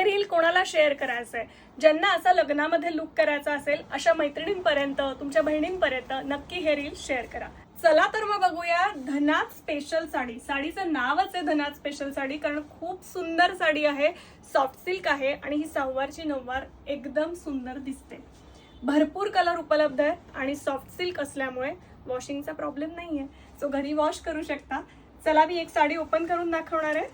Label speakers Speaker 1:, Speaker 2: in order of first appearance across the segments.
Speaker 1: Reel कोणाला share करायचं आहे, ज्यांना असा लग्नामध्ये लुक करायचा असेल अशा मैत्रिणींपर्यंत, तुमच्या बहिणींपर्यंत नक्की हे रील शेअर करा. चला तर मग बघूया धनात स्पेशल साडी. साडीचं नावच आहे धनात स्पेशल साडी, कारण खूप सुंदर साडी आहे. सॉफ्ट सिल्क आहे आणि ही सहावारची नऊवार एकदम सुंदर दिसते. भरपूर कलर उपलब्ध आहेत आणि सॉफ्ट सिल्क असल्यामुळे वॉशिंगचा प्रॉब्लेम नाहीये, सो घरी वॉश करू शकता. चला मी एक साडी ओपन करून दाखवणार आहे.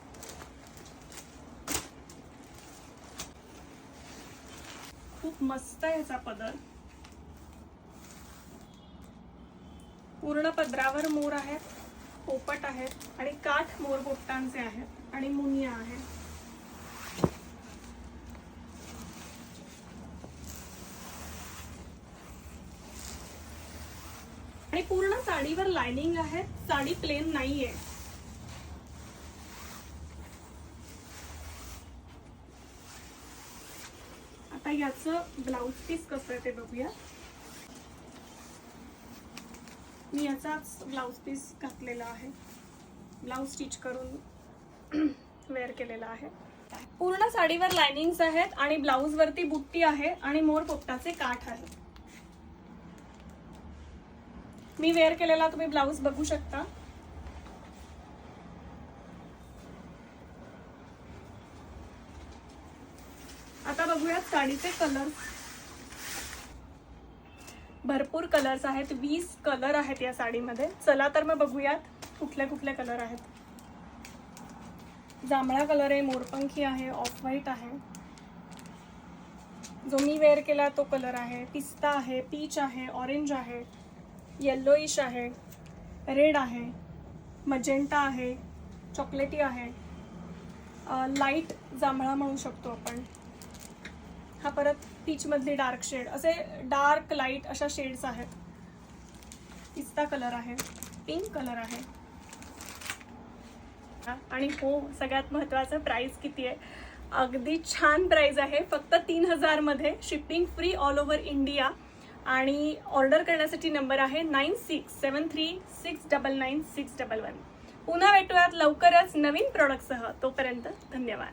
Speaker 1: खूप मस्त आहे याचा पदर. पूर्ण पदरावर मोर आहेत, पोपट आहेत आणि काठ मोर पोपटांचे आहेत आणि मुनिया आहे. आणि पूर्ण साडीवर लाइनिंग आहे. साडी प्लेन नाहीये. आता याचं ब्लाउज पीस कसं आहे ते बघूया. मी याचाच ब्लाउज पीस घातलेला आहे, ब्लाउज स्टिच करून वेअर केलेला आहे. पूर्ण साडीवर लाइनिंग्स आहेत आणि ब्लाउज वरती बुट्टी आहे आणि मोर पोपटाचे काठ आहे. मी वेअर केलेला तुम्ही ब्लाउज बघू शकता. आता बघूयात साडीचे कलर. भरपूर कलर्स आहेत, 20 कलर आहेत या साडीमध्ये. चला तर मग बघूयात कुठले कुठले कलर आहेत. जांभळा कलर आहे, मोरपंखी आहे, ऑफ व्हाईट आहे. जो मी वेअर केला तो कलर आहे पिस्ता आहे, पीच आहे, ऑरेंज आहे, येल्लोइश आहे, रेड आहे, मजेंटा आहे, चॉकलेटी आहे, लाईट जांभळा म्हणू शकतो आपण. हा परत पीच मधली डार्क शेड, असे डार्क लाईट अशा शेड्स आहेत. पिस्ता कलर आहे, पिंक कलर आहे. आणि हो, सगळ्यात महत्त्वाचं प्राइस किती आहे. अगदी छान प्राइस आहे, फक्त 3000 मध्ये. Shipping free all over India. आणि ऑर्डर करण्यासाठी नंबर आहे 9673699611. पुन्हा भेटूयात लवकरच नवीन प्रोडक्टसह. तोपर्यंत धन्यवाद.